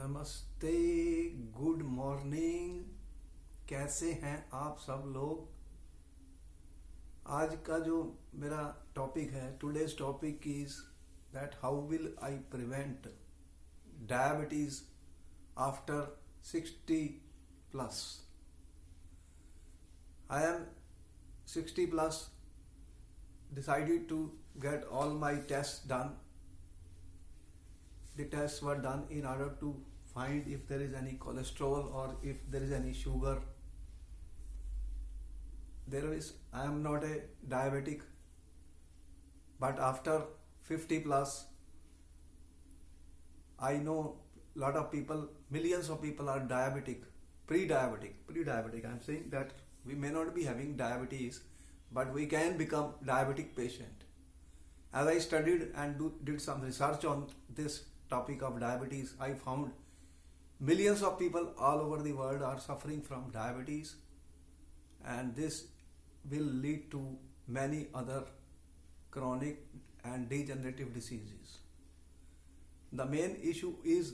नमस्ते, good morning. कैसे हैं आप सब लोग। आज का जो मेरा टॉपिक है, today's topic is that how will I prevent diabetes after 60 plus. I am 60 plus, decided to get all my tests done. The tests were done in order to find if there is any cholesterol or if there is any sugar. I am not a diabetic, but after 50 plus, I know lot of people, millions of people are diabetic, pre-diabetic. I am saying that we may not be having diabetes, but we can become diabetic patient. As I studied and did some research on this topic of diabetes, I found millions of people all over the world are suffering from diabetes, and this will lead to many other chronic and degenerative diseases. The main issue is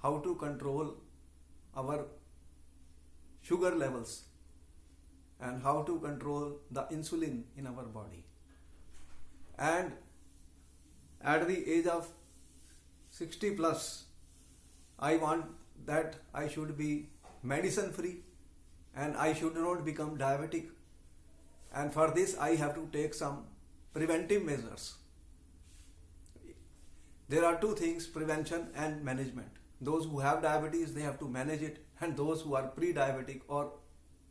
how to control our sugar levels and how to control the insulin in our body. And at the age of 60 plus, I want that I should be medicine free and I should not become diabetic. And for this I have to take some preventive measures. There are two things, prevention and management. Those who have diabetes, they have to manage it, and those who are pre-diabetic or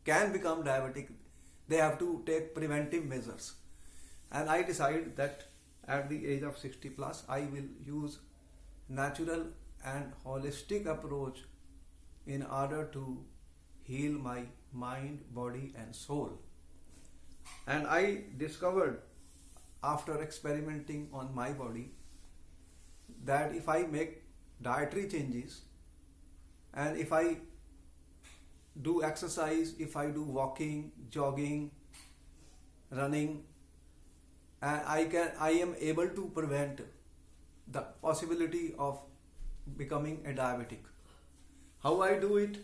can become diabetic, they have to take preventive measures. And I decided that at the age of 60 plus, I will use natural and holistic approach in order to heal my mind, body and soul. And I discovered after experimenting on my body that if I make dietary changes and if I do exercise, if I do walking, jogging, running, I am able to prevent the possibility of becoming a diabetic. How I do it,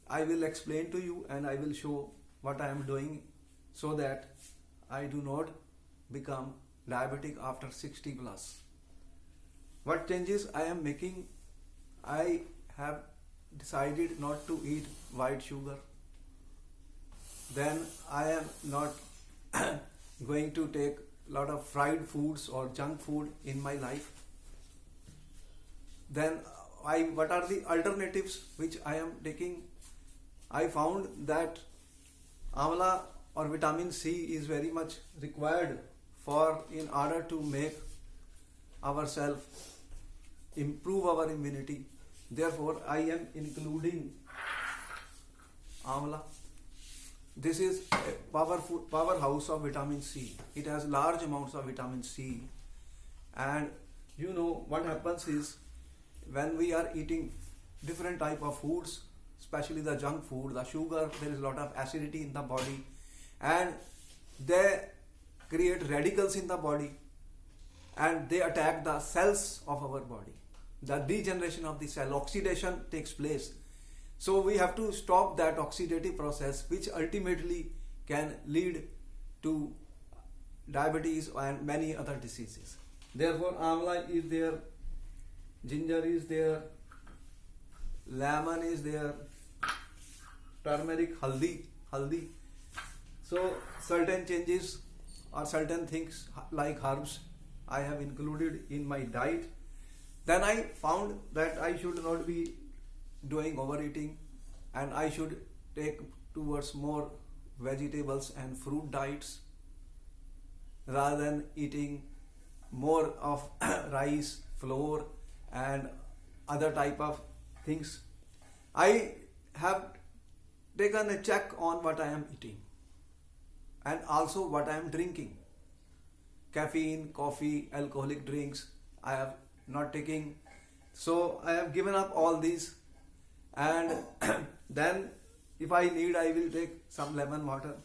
I will explain to you, and I will show what I am doing so that I do not become diabetic after 60 plus. What changes I am making? I have decided not to eat white sugar. Then I am not going to take a lot of fried foods or junk food in my life. Then what are the alternatives which I am taking? I found that amla or vitamin C is very much required in order to make ourselves improve our immunity. Therefore, I am including amla. This is a powerhouse of vitamin C. It has large amounts of vitamin C. And you know what happens is when we are eating different type of foods, especially the junk food, the sugar, there is a lot of acidity in the body, and they create radicals in the body and they attack the cells of our body. The degeneration of the cell, oxidation takes place. So we have to stop that oxidative process, which ultimately can lead to diabetes and many other diseases. Therefore, amla is there, ginger is there, lemon is there, turmeric, haldi. So certain changes or certain things like herbs I have included in my diet. Then I found that I should not be doing overeating and I should take towards more vegetables and fruit diets rather than eating more of rice, flour and other type of things. I have taken a check on what I am eating and also what I am drinking. Caffeine, coffee, alcoholic drinks, I have not taking. So I have given up all these, and then if I need, I will take some lemon water.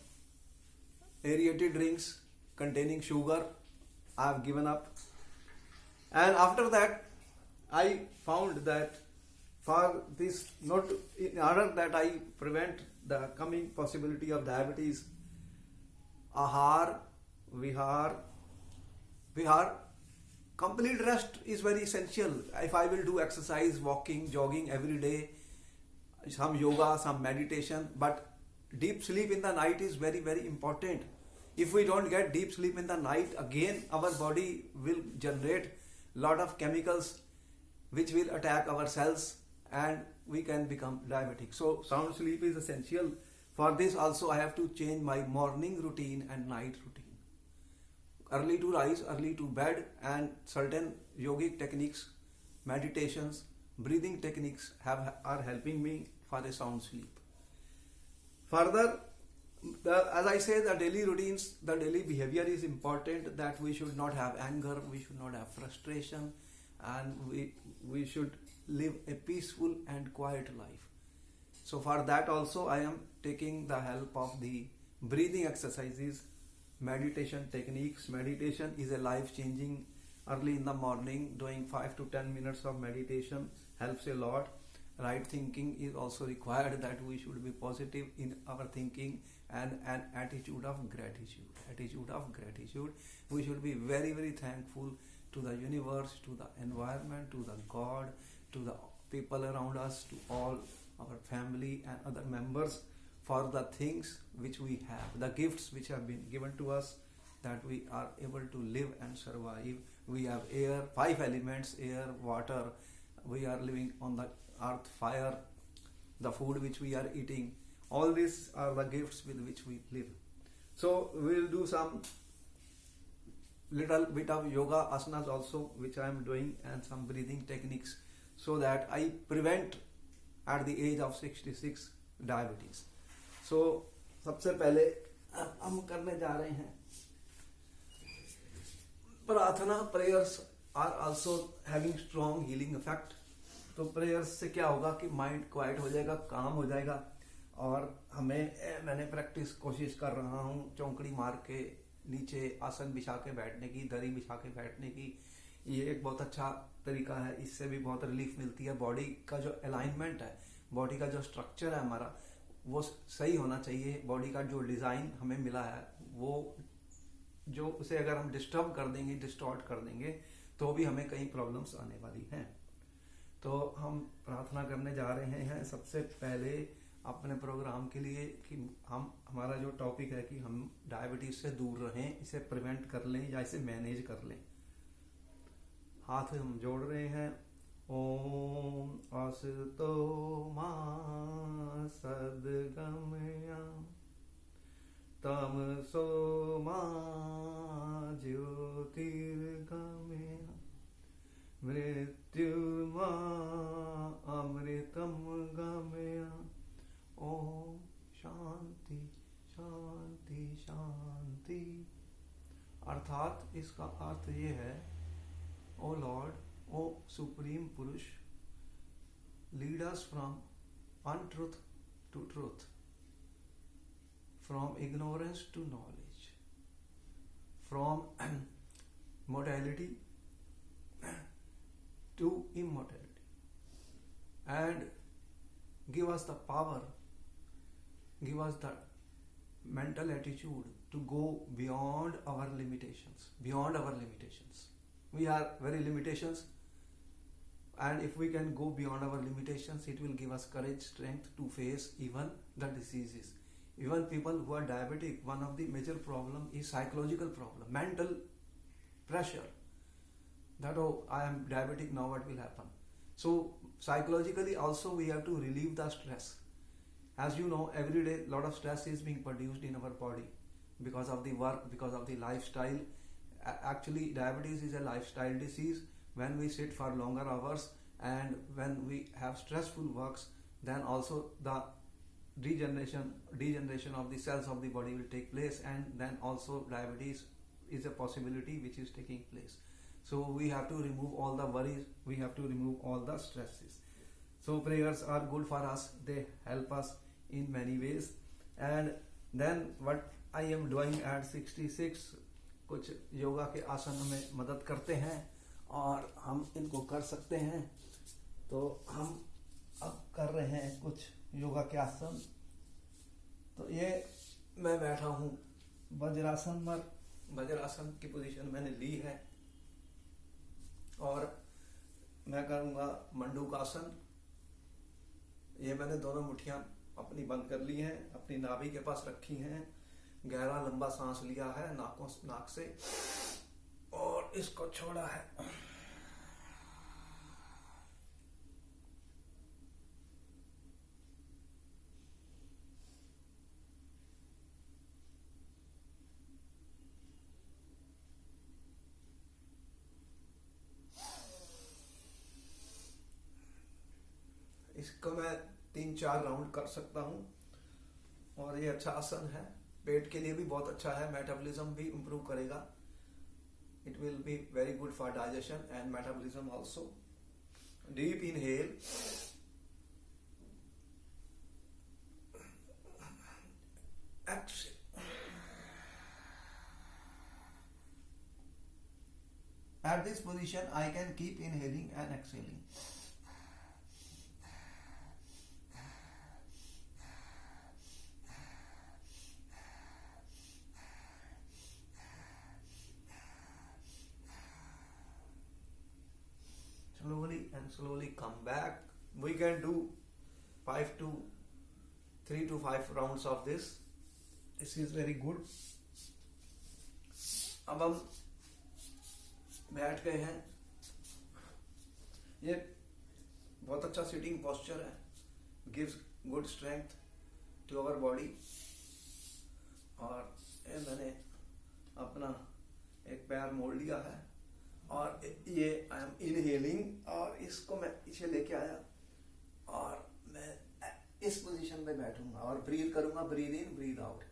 Aerated drinks containing sugar, I have given up. And after that I found that for this, not in order that I prevent the coming possibility of diabetes, ahar, vihar, complete rest is very essential. If I will do exercise, walking, jogging every day, some yoga, some meditation, but deep sleep in the night is very, very important. If we don't get deep sleep in the night, again our body will generate lot of chemicals which will attack our cells and we can become diabetic. So sound sleep is essential. For this also I have to change my morning routine and night routine. Early to rise, early to bed, and certain yogic techniques, meditations, breathing techniques are helping me for a sound sleep. Further, as I say, the daily routines, the daily behavior is important, that we should not have anger, we should not have frustration, and we should live a peaceful and quiet life. So for that also I am taking the help of the breathing exercises, meditation techniques. Meditation is a life changing. Early in the morning doing 5 to 10 minutes of meditation helps a lot. Right thinking is also required, that we should be positive in our thinking, and an attitude of gratitude. We should be very, very thankful to the universe, to the environment, to the God, to the people around us, to all our family and other members for the things which we have, the gifts which have been given to us, that we are able to live and survive. We have air, 5 elements, air, water, we are living on the earth, fire, the food which we are eating. All these are the gifts with which we live. So we will do some little bit of yoga asanas also, which I am doing, and some breathing techniques, so that I prevent at the age of 66 diabetes. So सबसे पहले हम करने जा रहे हैं प्रार्थना. Prayers are also having strong healing effect. तो prayers से क्या होगा कि माइंड क्वाइट हो जाएगा, काम हो जाएगा. और मैंने प्रैक्टिस कोशिश कर रहा हूँ चौंकड़ी मार के नीचे आसन बिछा के बैठने की, दरी बिछा के बैठने की. ये एक बहुत अच्छा तरीका है, इससे भी बहुत रिलीफ मिलती है. बॉडी का जो अलाइनमेंट है, बॉडी का जो स्ट्रक्चर है हमारा, वो सही होना चाहिए. बॉडी का जो डिज़ाइन हमें मिला है, वो जो उसे अगर हम डिस्टर्ब कर देंगे, डिस्टॉर्ट कर देंगे, तो भी हमें कई प्रॉब्लम्स आने वाली हैं. तो हम प्रार्थना करने जा रहे हैं सबसे पहले अपने प्रोग्राम के लिए कि हमारा जो टॉपिक है कि हम डायबिटीज से दूर रहें, इसे प्रिवेंट कर लें या इसे मैनेज कर लें. हाथ हम जोड़ रहे हैं. ओम असतो मा सद्गमया तमसो मा ज्योतिर्गमया मृत्युर्मा अमृतम गमया. ओम शांति शांति शांति. अर्थात इसका अर्थ ये है, ओ लॉर्ड, ओ सुप्रीम पुरुष, lead us from untruth to truth, from ignorance to knowledge, from mortality to immortality, and give us the power, give us the mental attitude to go beyond our limitations. We are very limitations, and if we can go beyond our limitations, it will give us courage, strength to face even the diseases. Even people who are diabetic, one of the major problem is psychological problem, mental pressure, that I am diabetic, now what will happen. So psychologically also we have to relieve the stress. As you know, every day lot of stress is being produced in our body because of the work, because of the lifestyle. Actually diabetes is a lifestyle disease. When we sit for longer hours and when we have stressful works, then also the degeneration of the cells of the body will take place, and then also diabetes is a possibility which is taking place. So we have to remove all the worries, we have to remove all the stresses. So prayers are good for us, they help us in many ways. And then what I am doing at 66, कुछ योगा के आसन हमें मदद करते हैं और हम इनको कर सकते हैं. तो हम अब कर रहे हैं कुछ योगा के आसन। तो ये मैं बैठा हूँ वज्रासन पर। वज्रासन की पोजीशन मैंने ली है और मैं करूँगा मंडूकासन। ये मैंने दोनों मुट्ठियाँ अपनी बंद कर ली हैं, अपनी नाभि के पास रखी हैं, गहरा लंबा सांस लिया है नाक से और इसको छोड़ा है। इसको मैं 3-4 राउंड कर सकता हूँ और ये अच्छा आसन है। पेट के लिए भी बहुत अच्छा है, मेटाबॉलिज्म भी इम्प्रूव करेगा। It will be very good for digestion and metabolism also. Deep inhale, exhale. At this position I can keep inhaling and exhaling. Slowly and slowly come back. We can do 3 to 5 rounds of this. This is very good. अब हम बैठ गए हैं। ये बहुत अच्छा sitting posture है, gives good strength to our body. और ये मैंने अपना एक पैर मोड़ लिया है और ये आई एम इनहेलिंग और इसको मैं पीछे लेके आया और मैं इस पोजीशन पे बैठूंगा और ब्रीथ करूंगा, ब्रीथ इन ब्रीथ आउट।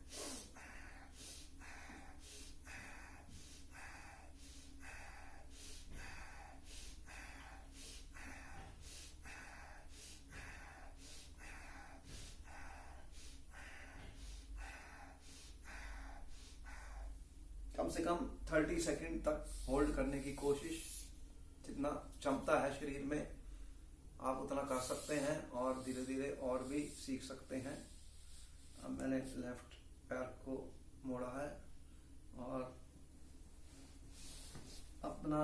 कम से कम 30 सेकंड तक होल्ड करने की कोशिश। जितना क्षमता है शरीर में आप उतना कर सकते हैं और धीरे धीरे और भी सीख सकते हैं। अब मैंने लेफ्ट पैर को मोड़ा है और अपना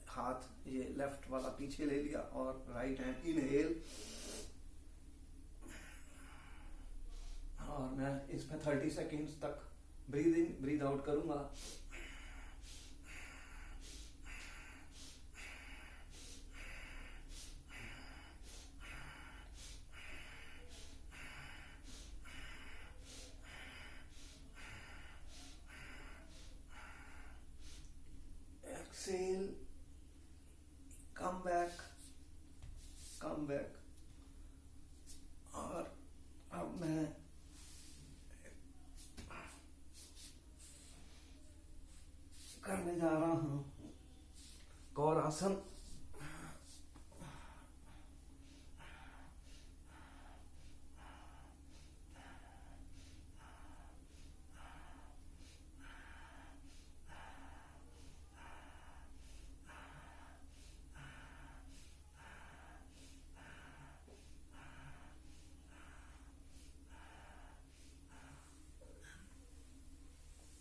हाथ ये लेफ्ट वाला पीछे ले लिया और राइट हैंड इनहेल और मैं इसमें 30 सेकंड्स तक ब्रीद इन ब्रीद आउट करूंगा। Exhale, come back और अब मैं करने जा रहा हूँ कौर आसन।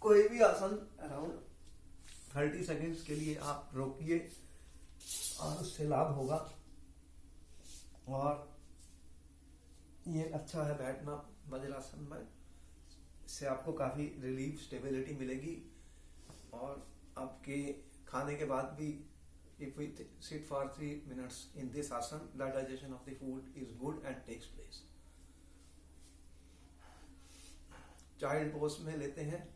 कोई भी आसन अराउंड 30 सेकेंड्स के लिए आप रोकिए और उससे लाभ होगा। और ये अच्छा है बैठना वज्रासन में, इससे आपको काफ़ी रिलीफ स्टेबिलिटी मिलेगी। और आपके खाने के बाद भी if we sit for 3 minutes in this asana, the digestion of the food is good and takes place. Child pose में लेते हैं।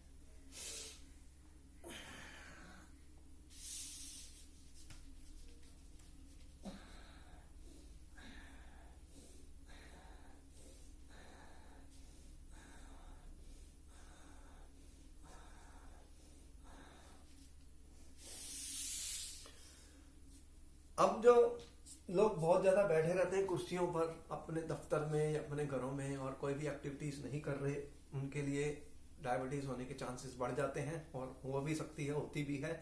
अब जो लोग बहुत ज्यादा बैठे रहते हैं कुर्सियों पर अपने दफ्तर में या अपने घरों में और कोई भी एक्टिविटीज नहीं कर रहे, उनके लिए डायबिटीज होने के चांसेस बढ़ जाते हैं और हो भी सकती है, होती भी है।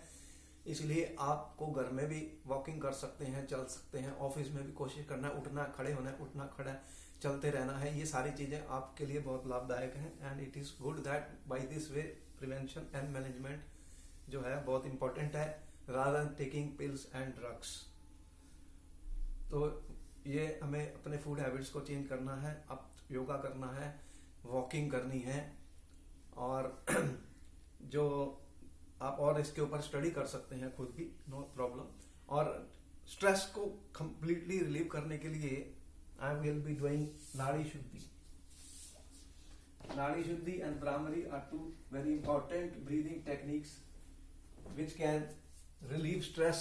इसलिए आपको घर में भी वॉकिंग कर सकते हैं, चल सकते हैं, ऑफिस में भी कोशिश करना है, उठना खड़े होना है, उठना खड़ा चलते रहना है। ये सारी चीज़ें आपके लिए बहुत लाभदायक हैं and it is good that by this way prevention and management जो है बहुत इंपॉर्टेंट है rather than taking pills and drugs. तो ये हमें अपने फूड हैबिट्स को चेंज करना है, अब योगा करना है, वॉकिंग करनी है, और जो आप और इसके ऊपर स्टडी कर सकते हैं खुद भी, नो प्रॉब्लम। और स्ट्रेस को कंप्लीटली रिलीव करने के लिए आई विल बी डूइंग नाड़ी Shuddhi. Nadi Shuddhi and Bhramari are two very important breathing techniques which can relieve stress.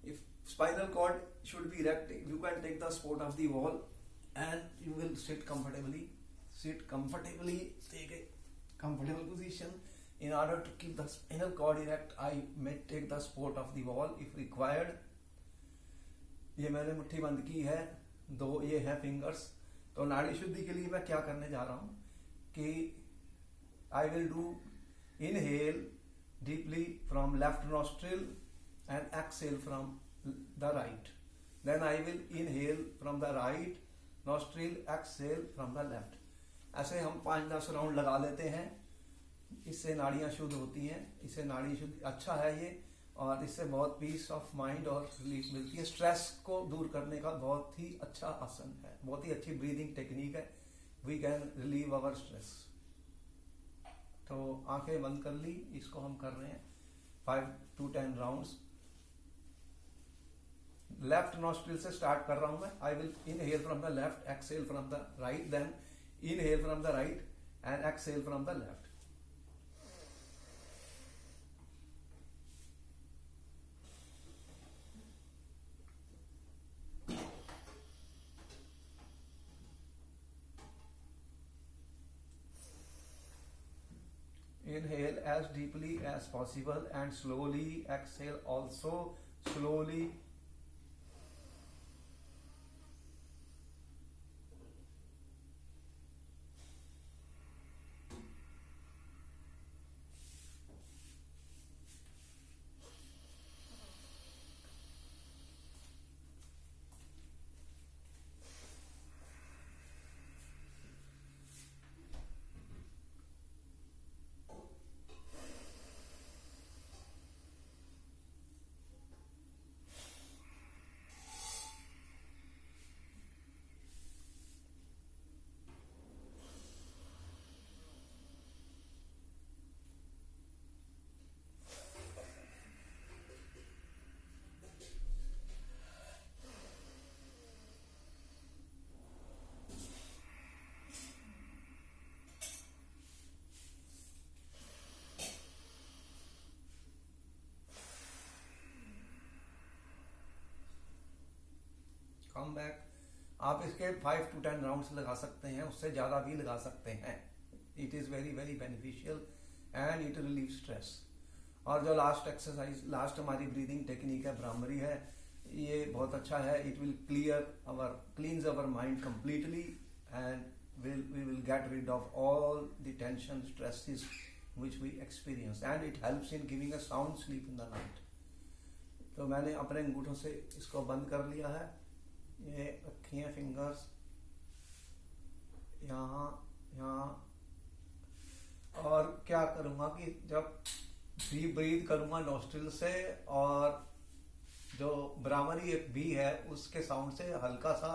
If spinal cord should be erect, you can take the support of the wall and you will sit comfortably. Sit comfortably, take a comfortable position. In order to keep the spinal cord erect, I may take the support of the wall if required. ये मैंने मुट्ठी बंद की है, दो ये है fingers. तो नाड़ी शुद्धि के लिए मैं क्या करने जा रहा हूँ कि I will do inhale deeply from left nostril and exhale from the right. Then I will inhale from the right nostril, exhale from the left. ऐसे हम 5-10 राउंड लगा लेते हैं। इससे नाड़ियाँ शुद्ध होती हैं, इससे नाड़ी शुद्ध अच्छा है ये, और इससे बहुत पीस ऑफ माइंड और रिलीफ मिलती है। स्ट्रेस को दूर करने का बहुत ही अच्छा आसन है, बहुत ही अच्छी ब्रीदिंग टेक्निक है। We can relieve our stress. तो आंखें बंद कर ली, इसको हम कर रहे हैं 5 to 10 राउंड्स। लेफ्ट नॉस्ट्रिल से स्टार्ट कर रहा हूं मैं। I will inhale from the left, exhale from the right, then inhale from the right and exhale from the left. Inhale as deeply as possible and slowly exhale also slowly. Come back. आप इसके 5 to 10 rounds लगा सकते हैं, उससे ज़्यादा भी लगा सकते हैं। It is very very beneficial and it relieve stress. और जो लास्ट एक्सरसाइज, लास्ट हमारी ब्रीदिंग टेक्निक है, भ्रामरी है, ये बहुत अच्छा है। It will क्लींस our mind completely and we will get rid of all the tension, stresses which we experience, and it helps in giving a sound sleep in the night. तो मैंने अपने अंगूठों से इसको बंद कर लिया है। ये रखी हैं फिंगर्स यहाँ यहाँ। और क्या करूँगा कि जब डीप ब्रीथ करूँगा नोस्ट्रिल से, और जो भ्रामरी एक बी है उसके साउंड से हल्का सा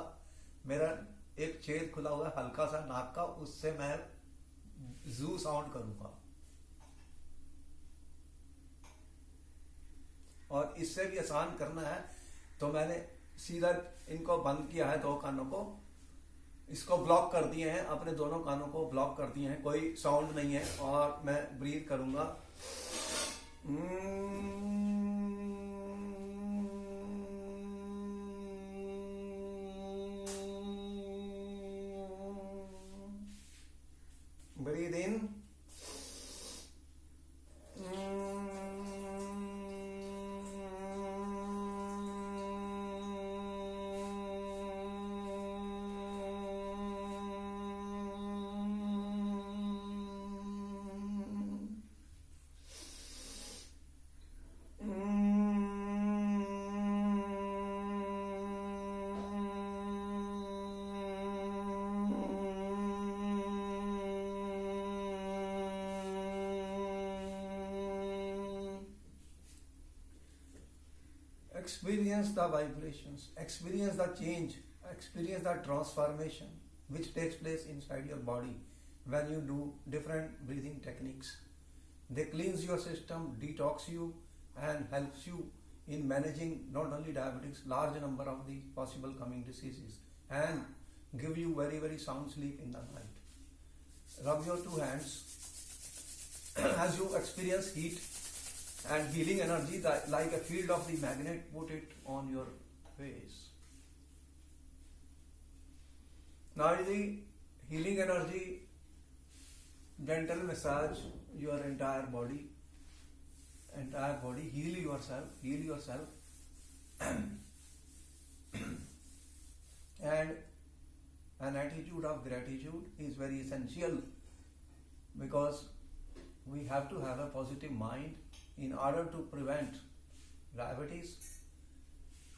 मेरा एक छेद खुला हुआ है हल्का सा नाक का, उससे मैं जू साउंड करूँगा। और इससे भी आसान करना है तो मैंने सीधा इनको बंद किया है, दो कानों को, इसको ब्लॉक कर दिए हैं, अपने दोनों कानों को ब्लॉक कर दिए हैं, कोई साउंड नहीं है। और मैं ब्रीथ करूंगा। Breathe in, experience the vibrations, experience the change, experience the transformation which takes place inside your body when you do different breathing techniques. They cleanse your system, detox you, and helps you in managing not only diabetes, large number of the possible coming diseases, and give you very, very sound sleep in the night. Rub your two hands as you experience heat and healing energy like a field of the magnet, put it on your face. Now the healing energy, gentle massage your entire body, heal yourself and an attitude of gratitude is very essential, because we have to have a positive mind in order to prevent diabetes.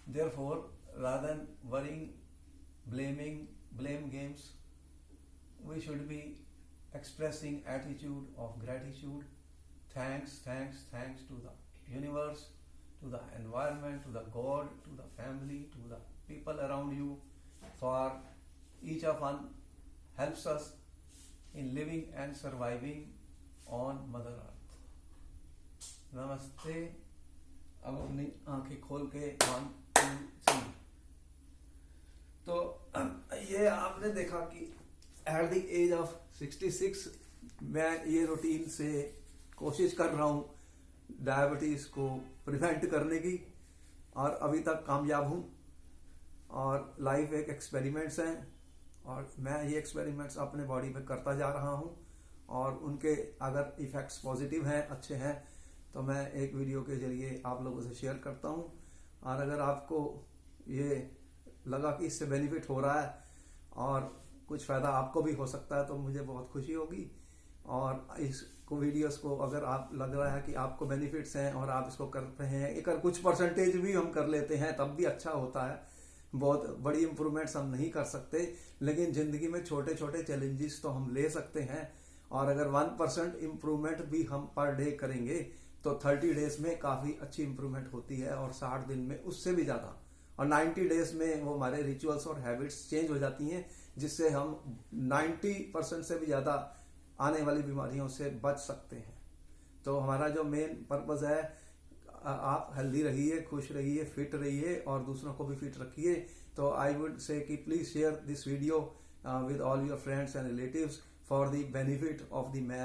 Therefore, rather than worrying, blame games, we should be expressing attitude of gratitude. Thanks to the universe, to the environment, to the God, to the family, to the people around you, for each of us helps us in living and surviving on Mother Earth. नमस्ते. अब अपनी आंखें खोल के 1, 2, 3. तो ये आपने देखा कि एट द एज ऑफ 66 मैं ये रूटीन से कोशिश कर रहा हूँ डायबिटीज को प्रिवेंट करने की, और अभी तक कामयाब हूँ. और लाइफ एक एक्सपेरिमेंट्स हैं, और मैं ये एक्सपेरिमेंट्स अपने बॉडी पे करता जा रहा हूँ, और उनके अगर इफेक्ट्स पॉजिटिव हैं, अच्छे हैं, तो मैं एक वीडियो के जरिए आप लोगों से शेयर करता हूँ. और अगर आपको ये लगा कि इससे बेनिफिट हो रहा है और कुछ फ़ायदा आपको भी हो सकता है, तो मुझे बहुत खुशी होगी. और इसको वीडियोस को अगर आप लग रहा है कि आपको बेनिफिट्स हैं और आप इसको कर रहे हैं, अगर कुछ परसेंटेज भी हम कर लेते हैं तब भी अच्छा होता है. बहुत बड़ी इंप्रूवमेंट्स हम नहीं कर सकते, लेकिन ज़िंदगी में छोटे छोटे चैलेंजेस तो हम ले सकते हैं. और अगर 1% इम्प्रूवमेंट भी हम पर डे करेंगे तो 30 डेज में काफ़ी अच्छी इम्प्रूवमेंट होती है, और 60 दिन में उससे भी ज़्यादा, और 90 डेज में वो हमारे रिचुअल्स और हैबिट्स चेंज हो जाती हैं, जिससे हम 90% से भी ज़्यादा आने वाली बीमारियों से बच सकते हैं. तो हमारा जो मेन पर्पस है, आप हेल्दी रहिए, खुश रहिए, फिट रहिए और दूसरों को भी फिट रखिए. तो आई वुड से कि please share this video with all your friends and relatives for the benefit of the man.